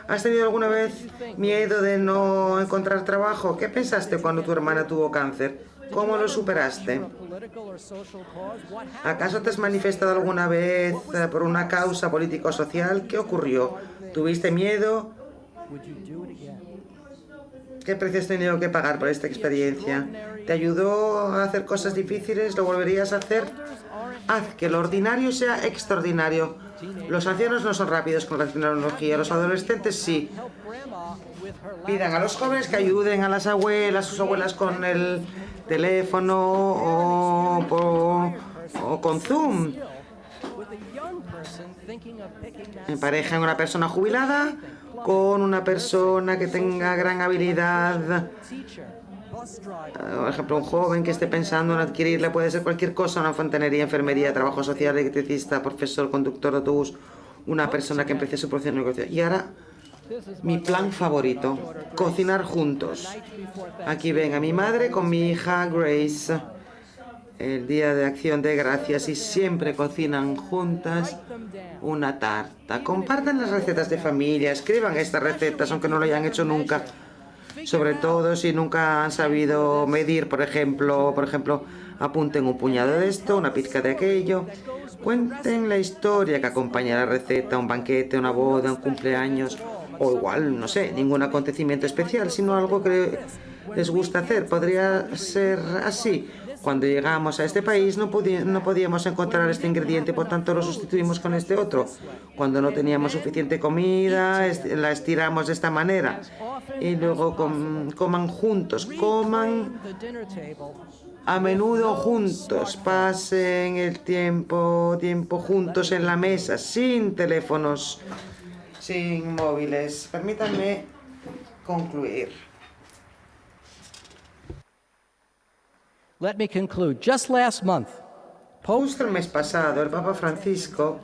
¿Has tenido alguna vez miedo de no encontrar trabajo? ¿Qué pensaste cuando tu hermana tuvo cáncer? ¿Cómo lo superaste? ¿Acaso te has manifestado alguna vez por una causa político-social? ¿Qué ocurrió? ¿Tuviste miedo? ¿Qué precio has tenido que pagar por esta experiencia? ¿Te ayudó a hacer cosas difíciles? ¿Lo volverías a hacer? Haz que lo ordinario sea extraordinario. Los ancianos no son rápidos con la tecnología, los adolescentes sí. Pidan a los jóvenes que ayuden a las abuelas, sus abuelas con el teléfono o con Zoom. Emparejan una persona jubilada con una persona que tenga gran habilidad. Por ejemplo, un joven que esté pensando en adquirirla, puede ser cualquier cosa: una fontanería, enfermería, trabajo social, electricista, profesor, conductor de autobús, una persona que empiece su proceso de negocio. Y ahora, mi plan favorito: cocinar juntos. Aquí ven a mi madre con mi hija Grace. El día de Acción de Gracias, y siempre cocinan juntas una tarta. Compartan las recetas de familia, escriban estas recetas aunque no lo hayan hecho nunca. Sobre todo si nunca han sabido medir, por ejemplo, apunten un puñado de esto, una pizca de aquello. Cuenten la historia que acompaña la receta: un banquete, una boda, un cumpleaños, o igual, no sé, ningún acontecimiento especial, sino algo que les gusta hacer. Podría ser así: cuando llegamos a este país no podíamos encontrar este ingrediente, por tanto lo sustituimos con este otro. Cuando no teníamos suficiente comida, la estiramos de esta manera. Y luego coman juntos, coman a menudo juntos, pasen el tiempo juntos en la mesa, sin teléfonos, sin móviles. Permítanme concluir. Let me conclude. Just last month, Justo el mes pasado, el Papa Francisco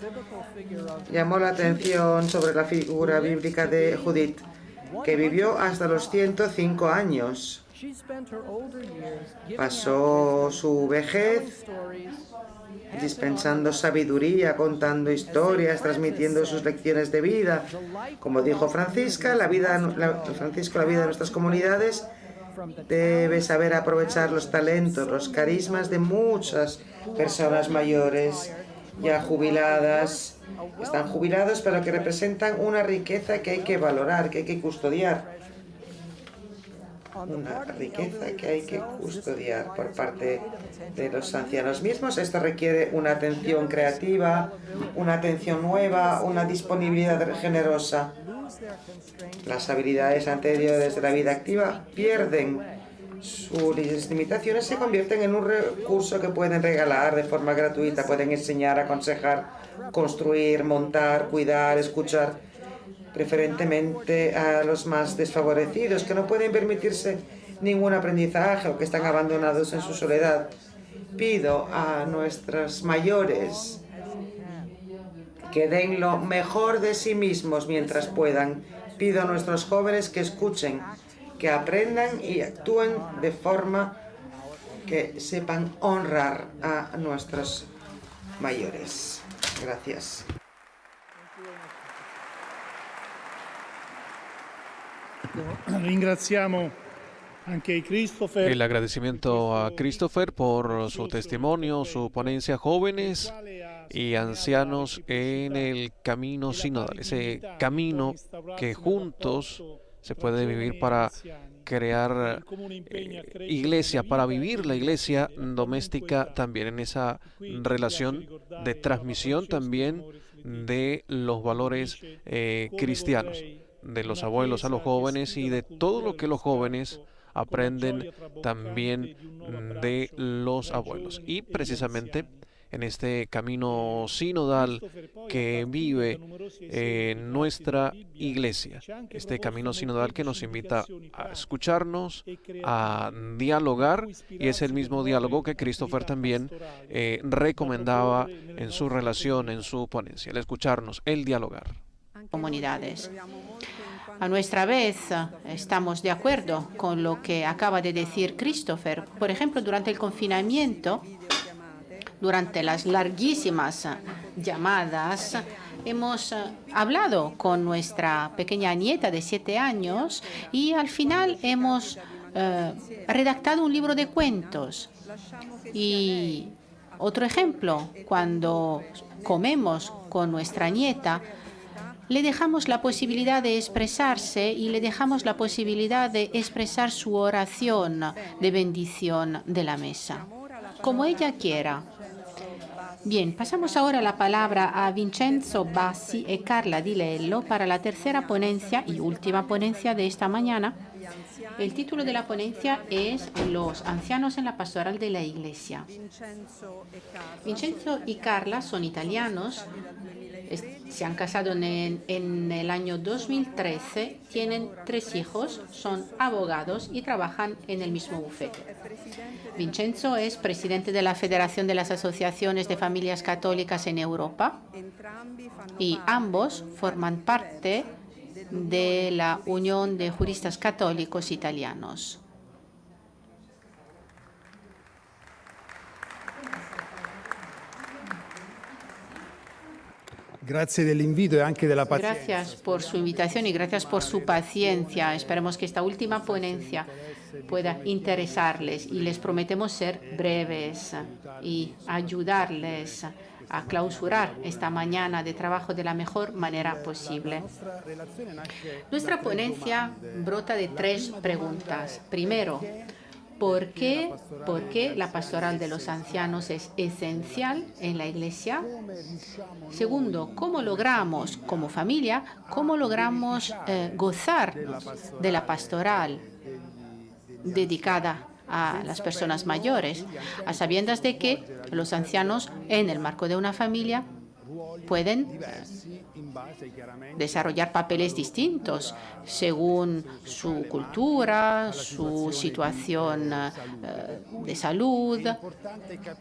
llamó la atención sobre la figura bíblica de Judith, que vivió hasta los 105 años. Pasó su vejez dispensando sabiduría, contando historias, transmitiendo sus lecciones de vida. Como dijo Francisco, la vida de nuestras comunidades debe saber aprovechar los talentos, los carismas de muchas personas mayores, ya jubiladas. Están jubilados, pero que representan una riqueza que hay que valorar, que hay que custodiar. Una riqueza que hay que custodiar por parte de los ancianos mismos. Esto requiere una atención creativa, una atención nueva, una disponibilidad generosa. Las habilidades anteriores de la vida activa pierden sus limitaciones, se convierten en un recurso que pueden regalar de forma gratuita. Pueden enseñar, aconsejar, construir, montar, cuidar, escuchar, preferentemente a los más desfavorecidos, que no pueden permitirse ningún aprendizaje o que están abandonados en su soledad. Pido a nuestros mayores que den lo mejor de sí mismos mientras puedan. Pido a nuestros jóvenes que escuchen, que aprendan y actúen de forma que sepan honrar a nuestros mayores. Gracias. El agradecimiento a Christopher por su testimonio, su ponencia Jóvenes y Ancianos en el Camino Sinodal, ese camino que juntos se puede vivir para crear iglesia, para vivir la iglesia doméstica también en esa relación de transmisión también de los valores cristianos, de los abuelos a los jóvenes y de todo lo que los jóvenes aprenden también de los abuelos. Y precisamente en este camino sinodal que vive nuestra iglesia, este camino sinodal que nos invita a escucharnos, a dialogar, y es el mismo diálogo que Christopher también recomendaba en su relación, en su ponencia, el escucharnos, el dialogar. Comunidades. A nuestra vez, estamos de acuerdo con lo que acaba de decir Christopher. Por ejemplo, durante el confinamiento, durante las larguísimas llamadas, hemos hablado con nuestra pequeña nieta de 7 años y al final hemos redactado un libro de cuentos. Y otro ejemplo, cuando comemos con nuestra nieta, le dejamos la posibilidad de expresarse y le dejamos la posibilidad de expresar su oración de bendición de la mesa, como ella quiera. Bien, pasamos ahora la palabra a Vincenzo Bassi y Carla Di Lello para la tercera ponencia y última ponencia de esta mañana. El título de la ponencia es Los ancianos en la pastoral de la Iglesia. Vincenzo y Carla son italianos, se han casado en el año 2013, tienen 3 hijos, son abogados y trabajan en el mismo bufete. Vincenzo es presidente de la Federación de las Asociaciones de Familias Católicas en Europa y ambos forman parte de la Unión de Juristas Católicos Italianos. Gracias por su invitación y gracias por su paciencia. Esperemos que esta última ponencia pueda interesarles y les prometemos ser breves y ayudarles a clausurar esta mañana de trabajo de la mejor manera posible. Nuestra ponencia brota de 3 preguntas. Primero, ¿por qué la pastoral de los ancianos es esencial en la Iglesia? Segundo, ¿cómo logramos, como familia, gozar de la pastoral dedicada a las personas mayores, a sabiendas de que los ancianos, en el marco de una familia, pueden desarrollar papeles distintos según su cultura, su situación de salud?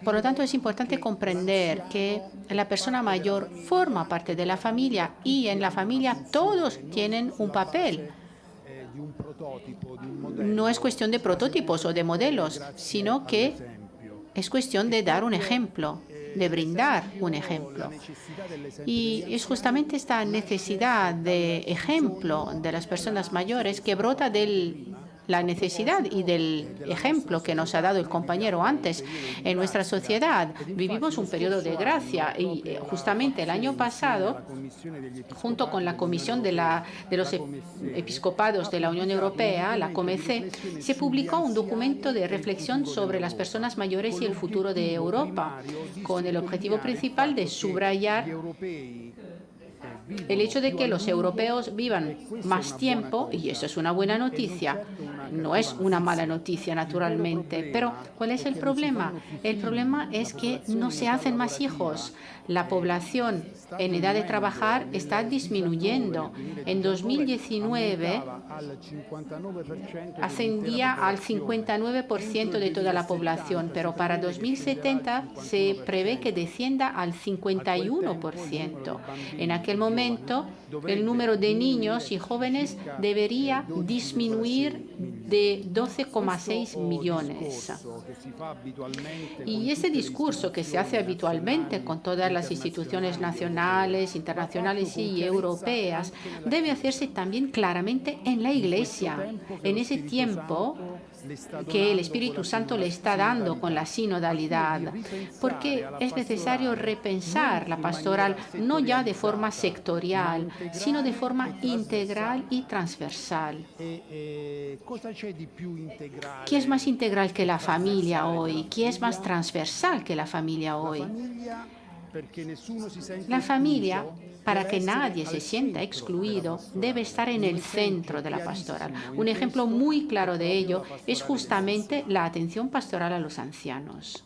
Por lo tanto, es importante comprender que la persona mayor forma parte de la familia y en la familia todos tienen un papel. No es cuestión de prototipos o de modelos, sino que es cuestión de dar un ejemplo, de brindar un ejemplo. Y es justamente esta necesidad de ejemplo de las personas mayores que brota de la necesidad y del ejemplo que nos ha dado el compañero antes. En nuestra sociedad vivimos un periodo de gracia y justamente el año pasado, junto con la Comisión de los Episcopados de la Unión Europea, la COMECE, se publicó un documento de reflexión sobre las personas mayores y el futuro de Europa, con el objetivo principal de subrayar el hecho de que los europeos vivan más tiempo, y eso es una buena noticia, no es una mala noticia naturalmente, pero ¿cuál es el problema? El problema es que no se hacen más hijos. La población en edad de trabajar está disminuyendo. En 2019 ascendía al 59% de toda la población, pero para 2070 se prevé que descienda al 51%. En aquel momento, el número de niños y jóvenes debería disminuir de 12,6 millones. Y ese discurso que se hace habitualmente con todas las instituciones nacionales, internacionales y europeas debe hacerse también claramente en la Iglesia. En ese tiempo que el Espíritu Santo le está dando con la sinodalidad, porque es necesario repensar la pastoral no ya de forma sectorial, sectorial, sino de forma integral y transversal. ¿Qué es más integral que la familia hoy? ¿Qué es más transversal que la familia hoy? La familia, para que nadie se sienta excluido, debe estar en el centro de la pastoral. Un ejemplo muy claro de ello es justamente la atención pastoral a los ancianos.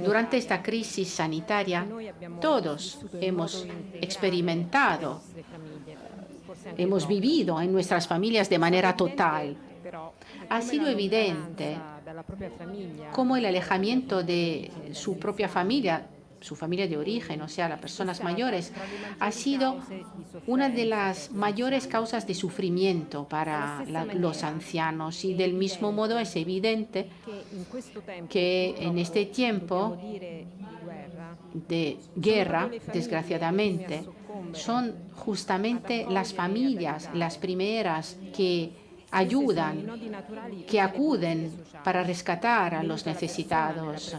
Durante esta crisis sanitaria, todos hemos experimentado, hemos vivido en nuestras familias de manera total. Ha sido evidente cómo el alejamiento de su propia familia, su familia de origen, o sea, las personas mayores, ha sido una de las mayores causas de sufrimiento para los ancianos. Y del mismo modo es evidente que en este tiempo de guerra, desgraciadamente, son justamente las familias las primeras que ayudan, que acuden para rescatar a los necesitados.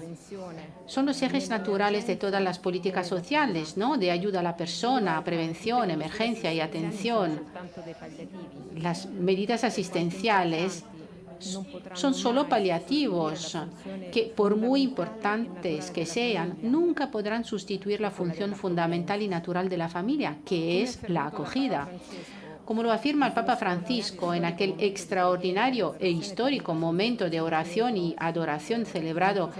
Son los ejes naturales de todas las políticas sociales, ¿no? De ayuda a la persona, prevención, emergencia y atención. Las medidas asistenciales son solo paliativos, que por muy importantes que sean, nunca podrán sustituir la función fundamental y natural de la familia, que es la acogida. Como lo afirma el Papa Francisco en aquel extraordinario e histórico momento de oración y adoración celebrado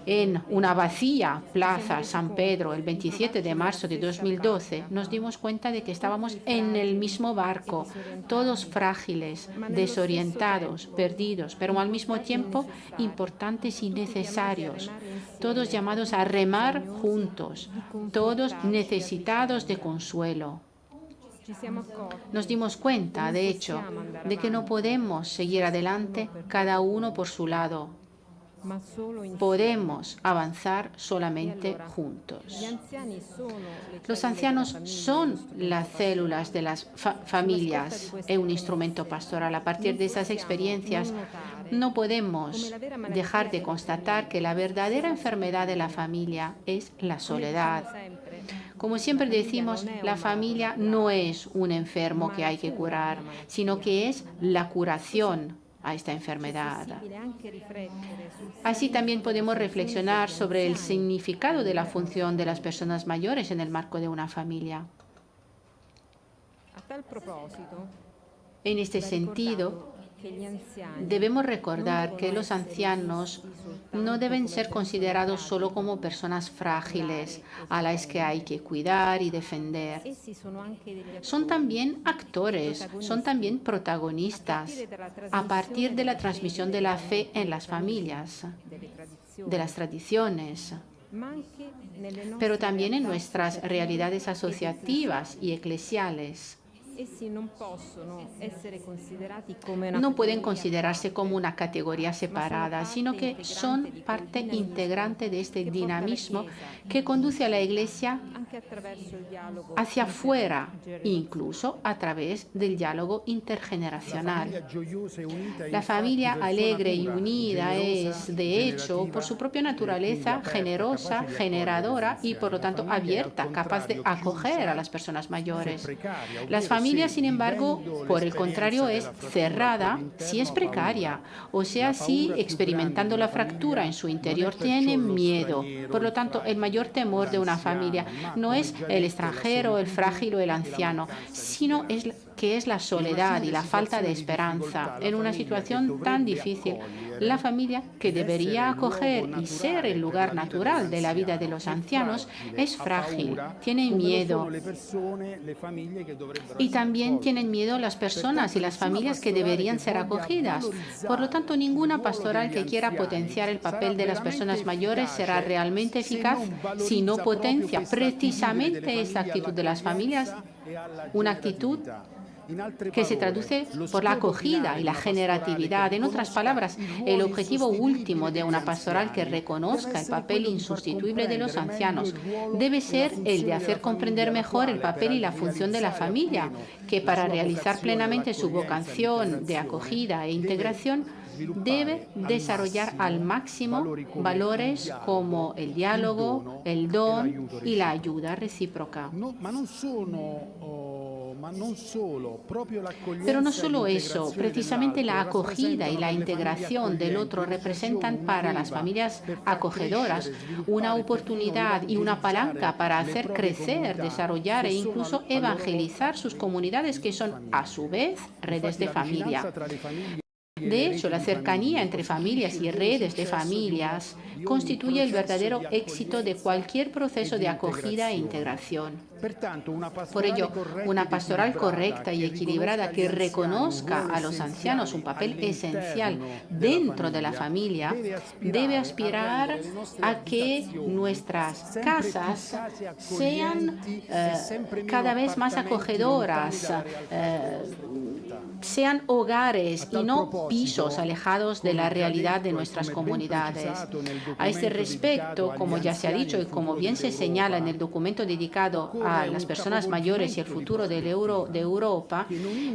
en una vacía plaza San Pedro el 27 de marzo de 2012, nos dimos cuenta de que estábamos en el mismo barco, todos frágiles, desorientados, perdidos, pero al mismo tiempo importantes y necesarios, todos llamados a remar juntos, todos necesitados de consuelo. Nos dimos cuenta, de hecho, de que no podemos seguir adelante cada uno por su lado. Podemos avanzar solamente juntos. Los ancianos son las células de las familias en un instrumento pastoral. A partir de esas experiencias, no podemos dejar de constatar que la verdadera enfermedad de la familia es la soledad. Como siempre decimos, la familia no es un enfermo que hay que curar, sino que es la curación a esta enfermedad. Así también podemos reflexionar sobre el significado de la función de las personas mayores en el marco de una familia. En este sentido, debemos recordar que los ancianos no deben ser considerados solo como personas frágiles a las que hay que cuidar y defender. Son también actores, son también protagonistas a partir de la transmisión de la fe en las familias, de las tradiciones, pero también en nuestras realidades asociativas y eclesiales. No pueden considerarse como una categoría separada, sino que son parte integrante de este dinamismo que conduce a la Iglesia hacia afuera, incluso a través del diálogo intergeneracional. La familia alegre y unida es, de hecho, por su propia naturaleza, generosa, generadora y, por lo tanto, abierta, capaz de acoger a las personas mayores. Las familias, sin embargo, por el contrario, es cerrada si es precaria, o sea, si experimentando la fractura en su interior tienen miedo. Por lo tanto, el mayor temor de una familia no es el extranjero, el frágil o el anciano, sino que es la soledad y la falta de esperanza. En una situación tan difícil, la familia, que debería acoger y ser el lugar natural de la vida de los ancianos, es frágil, tiene miedo. Y también tienen miedo las personas y las familias que deberían ser acogidas. Por lo tanto, ninguna pastoral que quiera potenciar el papel de las personas mayores será realmente eficaz si no potencia precisamente esta actitud de las familias, una actitud que se traduce por la acogida y la generatividad. En otras palabras, el objetivo último de una pastoral que reconozca el papel insustituible de los ancianos debe ser el de hacer comprender mejor el papel y la función de la familia, que para realizar plenamente su vocación de acogida e integración debe desarrollar al máximo valores como el diálogo, el don y la ayuda recíproca. Pero no solo eso, precisamente la acogida y la integración del otro representan para las familias acogedoras una oportunidad y una palanca para hacer crecer, desarrollar e incluso evangelizar sus comunidades, que son a su vez redes de familia. De hecho, la cercanía entre familias y redes de familias constituye el verdadero éxito de cualquier proceso de acogida e integración. Por ello, una pastoral correcta y equilibrada que reconozca a los ancianos un papel esencial dentro de la familia debe aspirar a que nuestras casas sean cada vez más acogedoras, sean hogares y no pisos alejados de la realidad de nuestras comunidades. A este respecto, como ya se ha dicho y como bien se señala en el documento dedicado a las personas mayores y el futuro de Europa,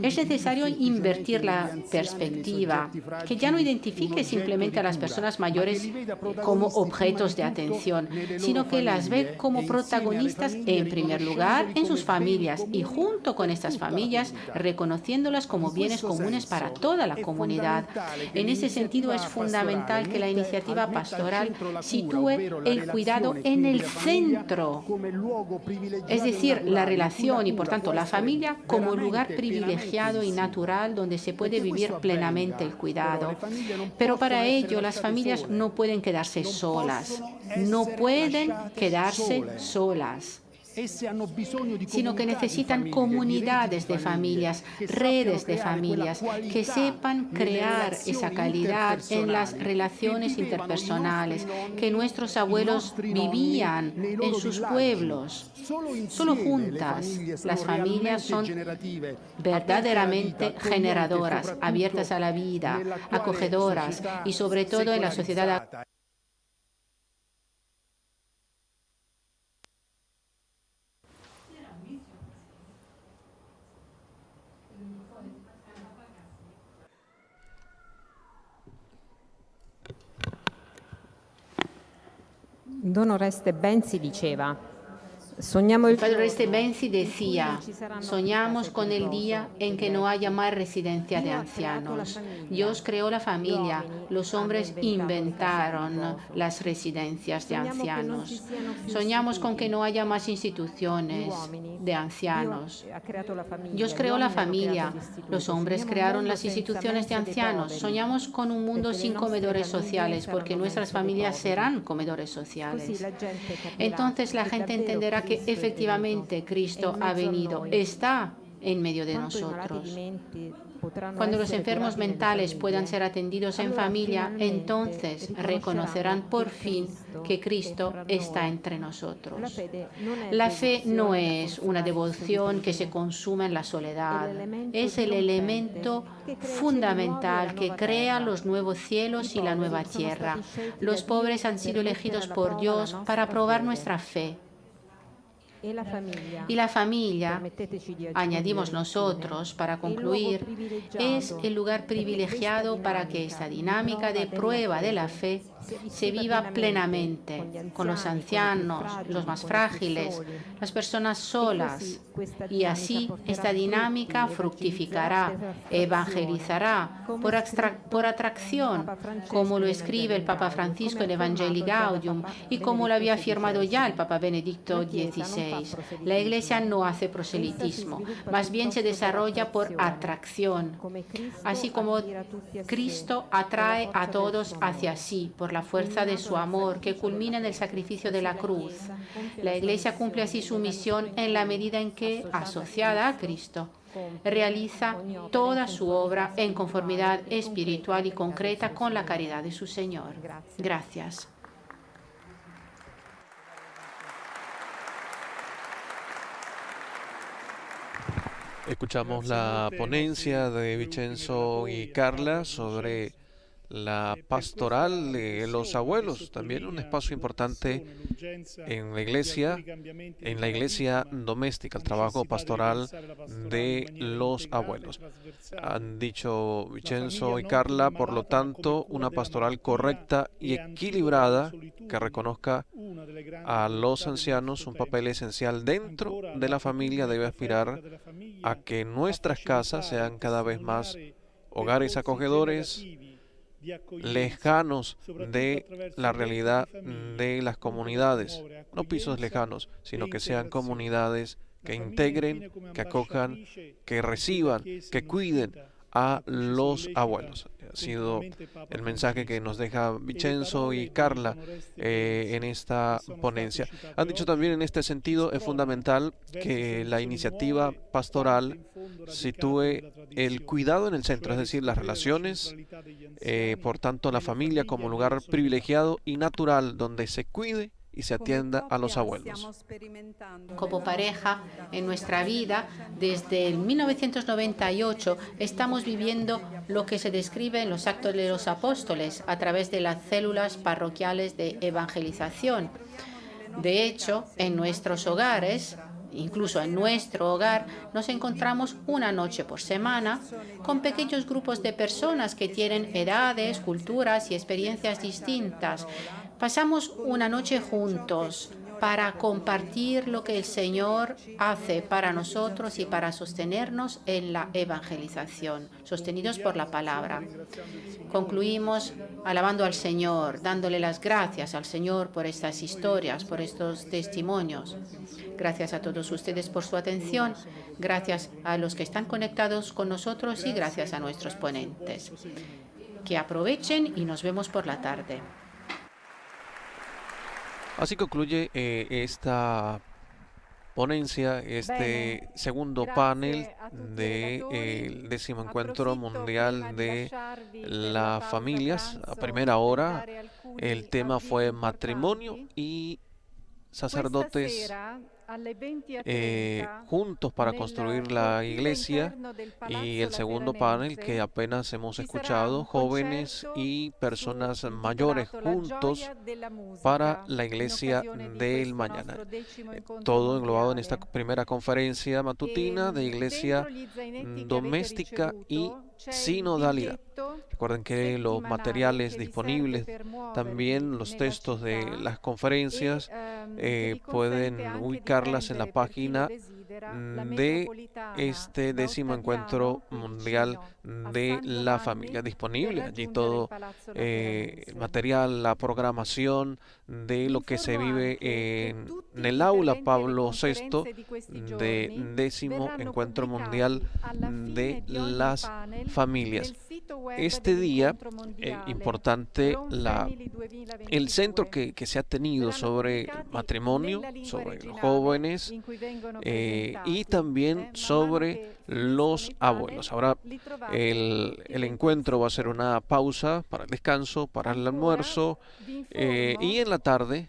es necesario invertir la perspectiva, que ya no identifique simplemente a las personas mayores como objetos de atención, sino que las ve como protagonistas en primer lugar en sus familias y junto con estas familias reconociéndolas como bienes comunes para toda la comunidad. En ese sentido, es fundamental que la iniciativa pastoral sitúe el cuidado en el centro, es decir, la relación y, por tanto, la familia como lugar privilegiado y natural donde se puede vivir plenamente el cuidado. Pero para ello, las familias no pueden quedarse solas, sino que necesitan comunidades de familias, redes de familias, que sepan crear esa calidad en las relaciones interpersonales que nuestros abuelos vivían en sus pueblos. Solo juntas las familias son verdaderamente generadoras, abiertas a la vida, acogedoras y sobre todo en la sociedad. Don Oreste Benzi diceva: El padre Oreste Benzi decía: soñamos con el día en que no haya más residencia de ancianos. Dios creó la familia, los hombres inventaron las residencias de ancianos. Soñamos con que no haya más instituciones de ancianos. Dios creó la familia, los hombres crearon las instituciones de ancianos. Soñamos con un mundo sin comedores sociales, porque nuestras familias serán comedores sociales. Entonces la gente entenderá que efectivamente Cristo ha venido, está en medio de nosotros. Cuando los enfermos mentales puedan ser atendidos en familia, entonces reconocerán por fin que Cristo está entre nosotros. La fe no es una devoción que se consuma en la soledad, es el elemento fundamental que crea los nuevos cielos y la nueva tierra. Los pobres han sido elegidos por Dios para probar nuestra fe. Y la familia, añadimos nosotros para concluir, es el lugar privilegiado para que esta dinámica de prueba de la fe se viva plenamente con los ancianos, los más frágiles, las personas solas. Y así esta dinámica fructificará, evangelizará por atracción, como lo escribe el Papa Francisco en Evangelii Gaudium y como lo había afirmado ya el Papa Benedicto XVI. La Iglesia no hace proselitismo, más bien se desarrolla por atracción, así como Cristo atrae a todos hacia sí por la fuerza de su amor que culmina en el sacrificio de la cruz. La Iglesia cumple así su misión en la medida en que, asociada a Cristo, realiza toda su obra en conformidad espiritual y concreta con la caridad de su Señor. Gracias. Escuchamos la ponencia de Vincenzo y Carla sobre la pastoral de los abuelos, también un espacio importante en la iglesia doméstica, el trabajo pastoral de los abuelos. Han dicho Vincenzo y Carla, por lo tanto, una pastoral correcta y equilibrada que reconozca a los ancianos un papel esencial dentro de la familia debe aspirar a que nuestras casas sean cada vez más hogares acogedores, lejanos de la realidad de las comunidades, no pisos lejanos, sino que sean comunidades que integren, que acojan, que reciban, que cuiden a los abuelos. Ha sido el mensaje que nos deja Vincenzo y Carla en esta ponencia. Han dicho también en este sentido, es fundamental que la iniciativa pastoral sitúe el cuidado en el centro, es decir, las relaciones, por tanto la familia como lugar privilegiado y natural donde se cuide y se atienda a los abuelos. Como pareja, en nuestra vida, desde el 1998, estamos viviendo lo que se describe en los Actos de los Apóstoles a través de las células parroquiales de evangelización. De hecho, en nuestros hogares, incluso en nuestro hogar, nos encontramos una noche por semana con pequeños grupos de personas que tienen edades, culturas y experiencias distintas. Pasamos una noche juntos para compartir lo que el Señor hace para nosotros y para sostenernos en la evangelización, sostenidos por la palabra. Concluimos alabando al Señor, dándole las gracias al Señor por estas historias, por estos testimonios. Gracias a todos ustedes por su atención, gracias a los que están conectados con nosotros y gracias a nuestros ponentes. Que aprovechen y nos vemos por la tarde. Así concluye esta ponencia, este segundo panel del 10º Encuentro Mundial de las Familias. A primera hora el tema fue matrimonio y sacerdotes juntos para construir la iglesia, y el segundo panel que apenas hemos escuchado, jóvenes y personas mayores juntos para la iglesia del mañana. Todo englobado en esta primera conferencia matutina de iglesia doméstica y sinodalidad. Recuerden que los materiales disponibles, también los textos de las conferencias, pueden ubicarlas en la página de este 10º Encuentro Mundial de la Familia. Disponible allí todo el material, la programación de lo que se vive en el aula Pablo VI de 10º Encuentro Mundial de las Familias. Este día, importante el centro que se ha tenido sobre matrimonio, sobre los jóvenes y también sobre los abuelos. Ahora el encuentro va a ser una pausa para el descanso, para el almuerzo, y en la tarde,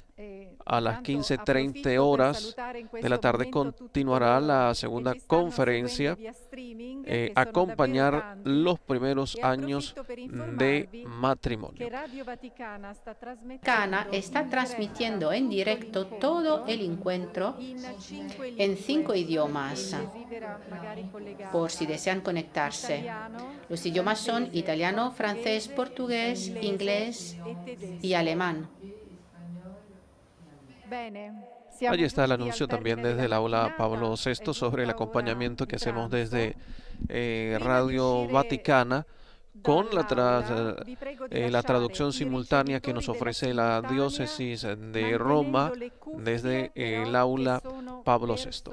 a las 15:30 horas de la tarde, continuará la segunda conferencia, acompañar los primeros años de matrimonio. Radio Vaticana está transmitiendo en directo todo el encuentro en 5 idiomas, por si desean conectarse. Los idiomas son italiano, francés, portugués, inglés y alemán. Allí está el anuncio también desde el aula Pablo VI sobre el acompañamiento que hacemos desde Radio Vaticana con la traducción simultánea que nos ofrece la diócesis de Roma desde el aula Pablo VI.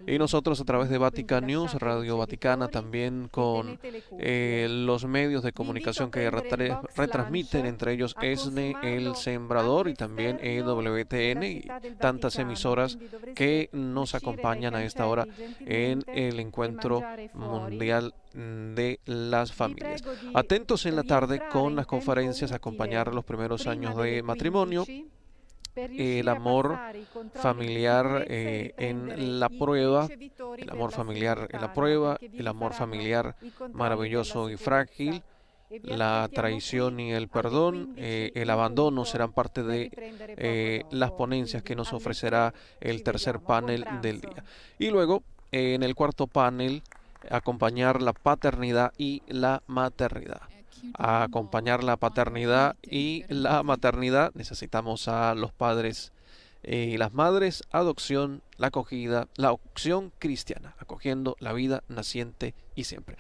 Y nosotros a través de Vatican News, Radio Vaticana, también con los medios de comunicación que retransmiten, entre ellos ESNE, El Sembrador, y también EWTN, y tantas emisoras que nos acompañan a esta hora en el Encuentro Mundial de las Familias. Atentos en la tarde con las conferencias, acompañar los primeros años de matrimonio, el amor familiar en la prueba, el amor familiar en la prueba, el amor familiar maravilloso y frágil, La traición y el perdón, el abandono serán parte de las ponencias que nos ofrecerá el tercer panel del día. Y luego, en el cuarto panel, acompañar la paternidad y la maternidad. A acompañar la paternidad y la maternidad necesitamos a los padres y las madres, adopción, la acogida, la opción cristiana, acogiendo la vida naciente y siempre.